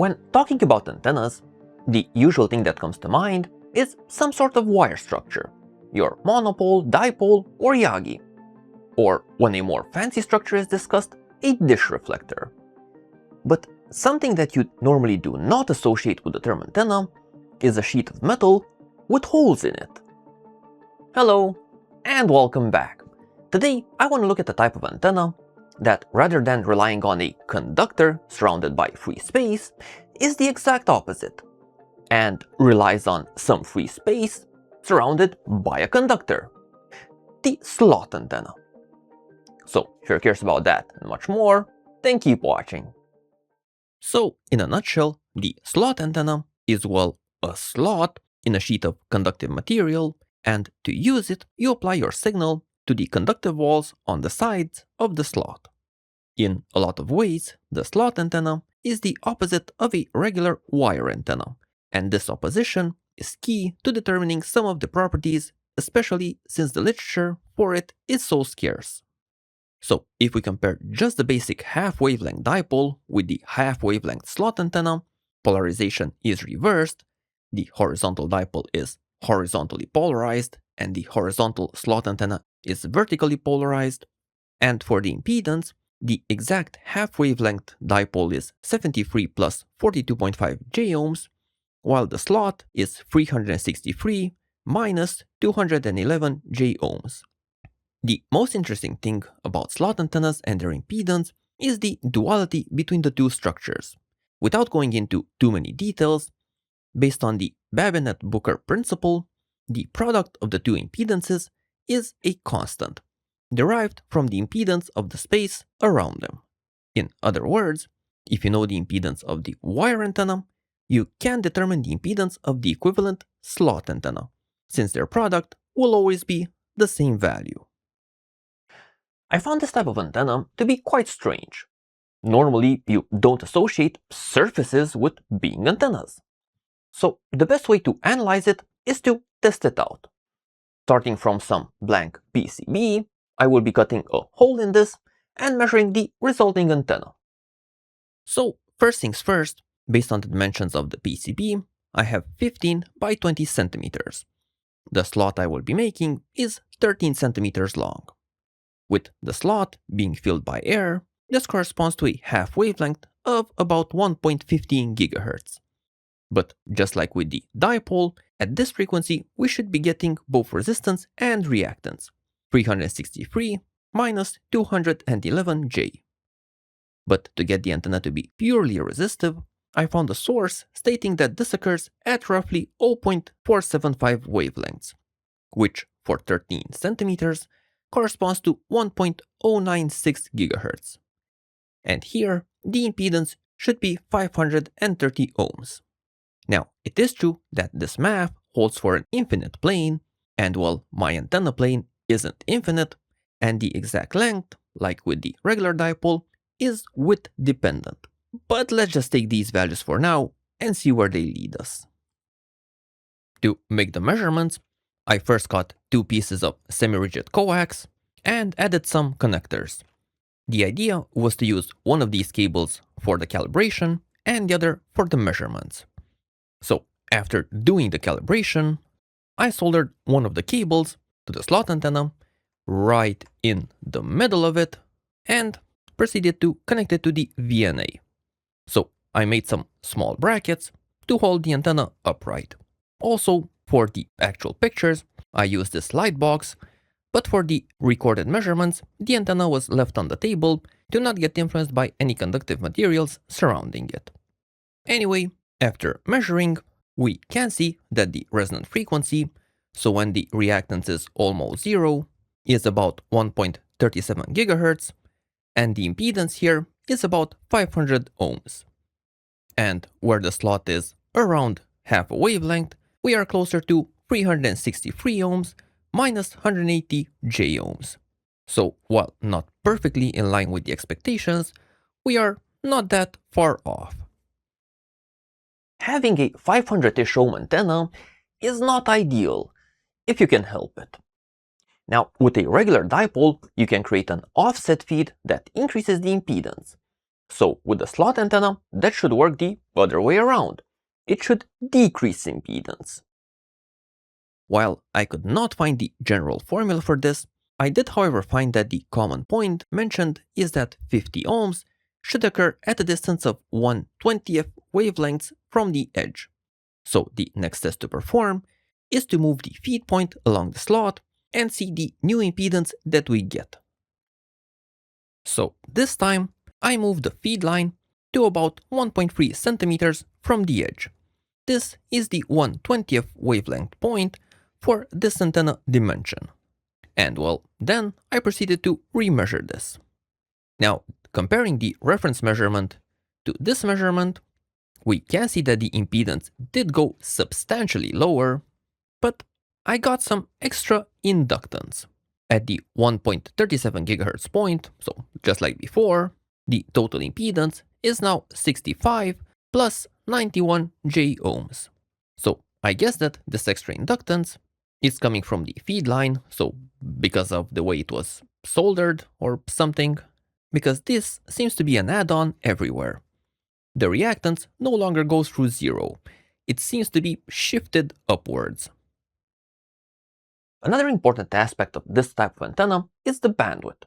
When talking about antennas, the usual thing that comes to mind is some sort of wire structure, your monopole, dipole, or Yagi. Or when a more fancy structure is discussed, a dish reflector. But something that you normally do not associate with the term antenna is a sheet of metal with holes in it. Hello, and welcome back. Today I want to look at the type of antenna that, rather than relying on a conductor surrounded by free space, is the exact opposite, and relies on some free space surrounded by a conductor, the slot antenna. So if you're curious about that and much more, then keep watching. So in a nutshell, the slot antenna is, well, a slot in a sheet of conductive material, and to use it, you apply your signal to the conductive walls on the sides of the slot. In a lot of ways, the slot antenna is the opposite of a regular wire antenna, and this opposition is key to determining some of the properties, especially since the literature for it is so scarce. So if we compare just the basic half-wavelength dipole with the half-wavelength slot antenna, polarization is reversed, the horizontal dipole is horizontally polarized, and the horizontal slot antenna is vertically polarized, and for the impedance, the exact half-wavelength dipole is 73 plus 42.5 j ohms, while the slot is 363 minus 211 j ohms. The most interesting thing about slot antennas and their impedance is the duality between the two structures. Without going into too many details, based on the Babinett-Booker principle, the product of the two impedances is a constant, derived from the impedance of the space around them. In other words, if you know the impedance of the wire antenna, you can determine the impedance of the equivalent slot antenna, since their product will always be the same value. I found this type of antenna to be quite strange. Normally, you don't associate surfaces with being antennas. So the best way to analyze it is to test it out. Starting from some blank PCB, I will be cutting a hole in this and measuring the resulting antenna. So first things first, based on the dimensions of the PCB, I have 15 by 20 centimeters. The slot I will be making is 13 centimeters long. With the slot being filled by air, this corresponds to a half wavelength of about 1.15 GHz. But just like with the dipole, at this frequency we should be getting both resistance and reactance, 363 minus 211 J. But to get the antenna to be purely resistive, I found a source stating that this occurs at roughly 0.475 wavelengths, which for 13 centimeters corresponds to 1.096 GHz. And here, the impedance should be 530 ohms. Now, it is true that this math holds for an infinite plane, and well, my antenna plane isn't infinite, and the exact length, like with the regular dipole, is width dependent. But let's just take these values for now and see where they lead us. To make the measurements, I first cut two pieces of semi-rigid coax and added some connectors. The idea was to use one of these cables for the calibration and the other for the measurements. So after doing the calibration, I soldered one of the cables to the slot antenna right in the middle of it and proceeded to connect it to the VNA. So I made some small brackets to hold the antenna upright. Also, for the actual pictures, I used this light box, but for the recorded measurements, the antenna was left on the table to not get influenced by any conductive materials surrounding it. Anyway, after measuring, we can see that the resonant frequency, so when the reactance is almost zero, is about 1.37 GHz, and the impedance here is about 500 ohms. And where the slot is around half a wavelength, we are closer to 363 ohms minus 180 j ohms. So while not perfectly in line with the expectations, we are not that far off. Having a 500-ish ohm antenna is not ideal, if you can help it. Now, with a regular dipole, you can create an offset feed that increases the impedance. So with the slot antenna, that should work the other way around. It should decrease impedance. While I could not find the general formula for this, I did however find that the common point mentioned is that 50 ohms should occur at a distance of 1/20th wavelengths from the edge. So the next test to perform is to move the feed point along the slot and see the new impedance that we get. So this time I moved the feed line to about 1.3 centimeters from the edge. This is the 1/20th wavelength point for this antenna dimension. And well, then I proceeded to remeasure this. Now, comparing the reference measurement to this measurement, we can see that the impedance did go substantially lower, but I got some extra inductance. At the 1.37 GHz point, so just like before, the total impedance is now 65 plus 91 J ohms. So I guess that this extra inductance is coming from the feed line, so because of the way it was soldered or something, because this seems to be an add-on everywhere. The reactance no longer goes through zero. It seems to be shifted upwards. Another important aspect of this type of antenna is the bandwidth.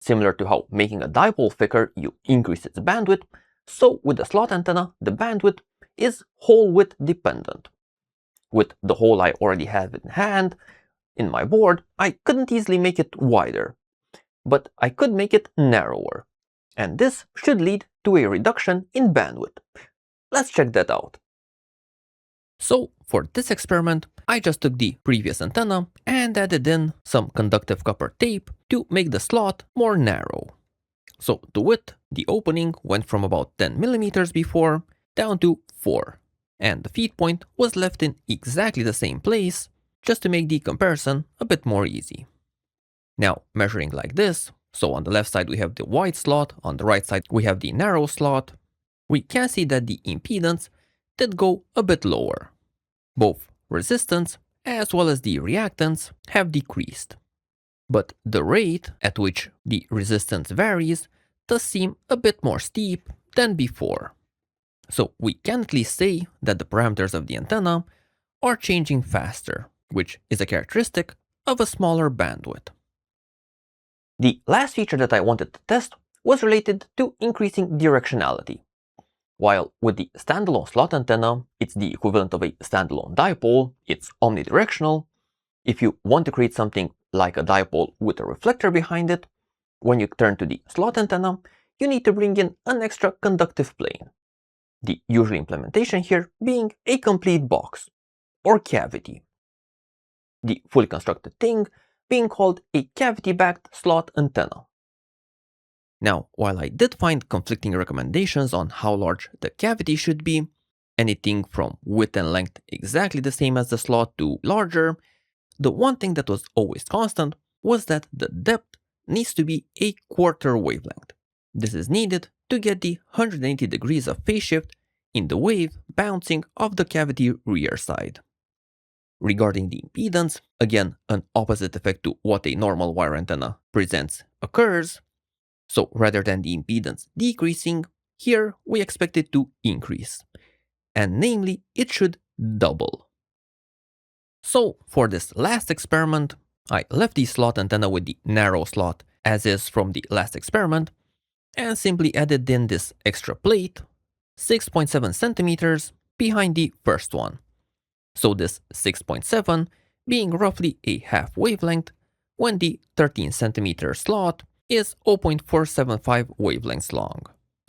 Similar to how making a dipole thicker you increase its bandwidth, so with the slot antenna the bandwidth is hole width dependent. With the hole I already have in hand in my board, I couldn't easily make it wider, but I could make it narrower, and this should lead to a reduction in bandwidth. Let's check that out. So for this experiment, I just took the previous antenna and added in some conductive copper tape to make the slot more narrow. So to width, the opening went from about 10 millimeters before down to 4, and the feed point was left in exactly the same place, just to make the comparison a bit more easy. Now measuring like this, so on the left side we have the wide slot, on the right side we have the narrow slot, we can see that the impedance did go a bit lower. Both resistance as well as the reactance have decreased. But the rate at which the resistance varies does seem a bit more steep than before. So we can at least say that the parameters of the antenna are changing faster, which is a characteristic of a smaller bandwidth. The last feature that I wanted to test was related to increasing directionality. While with the standalone slot antenna, it's the equivalent of a standalone dipole, it's omnidirectional. If you want to create something like a dipole with a reflector behind it, when you turn to the slot antenna, you need to bring in an extra conductive plane. The usual implementation here being a complete box, or cavity. The fully constructed thing being called a cavity-backed slot antenna. Now, while I did find conflicting recommendations on how large the cavity should be, anything from width and length exactly the same as the slot to larger, the one thing that was always constant was that the depth needs to be a quarter wavelength. This is needed to get the 180 degrees of phase shift in the wave bouncing off the cavity rear side. Regarding the impedance, again, an opposite effect to what a normal wire antenna presents occurs. So rather than the impedance decreasing, here we expect it to increase. And namely, it should double. So for this last experiment, I left the slot antenna with the narrow slot as is from the last experiment, and simply added in this extra plate, 6.7 centimeters behind the first one. So this 6.7 being roughly a half wavelength, when the 13 centimeter slot is 0.475 wavelengths long.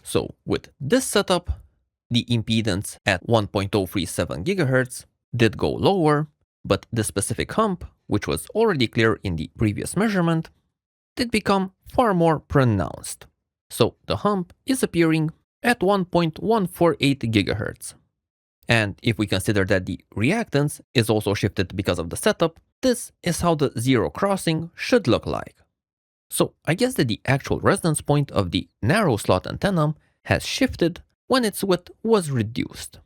So with this setup, the impedance at 1.037 GHz did go lower, but the specific hump, which was already clear in the previous measurement, did become far more pronounced. So the hump is appearing at 1.148 GHz. And if we consider that the reactance is also shifted because of the setup, this is how the zero crossing should look like. So I guess that the actual resonance point of the narrow slot antenna has shifted when its width was reduced.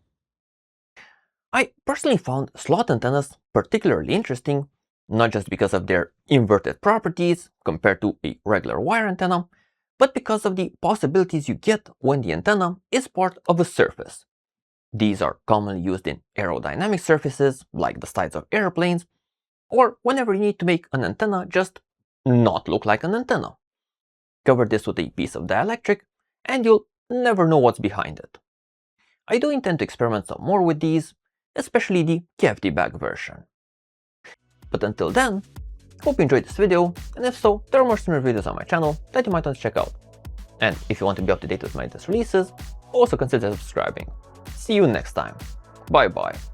I personally found slot antennas particularly interesting, not just because of their inverted properties compared to a regular wire antenna, but because of the possibilities you get when the antenna is part of a surface. These are commonly used in aerodynamic surfaces, like the sides of airplanes, or whenever you need to make an antenna just not look like an antenna. Cover this with a piece of dielectric, and you'll never know what's behind it. I do intend to experiment some more with these, especially the cavity bag version. But until then, hope you enjoyed this video, and if so, there are more similar videos on my channel that you might want to check out. And if you want to be up to date with my latest releases, also consider subscribing. See you next time. Bye bye.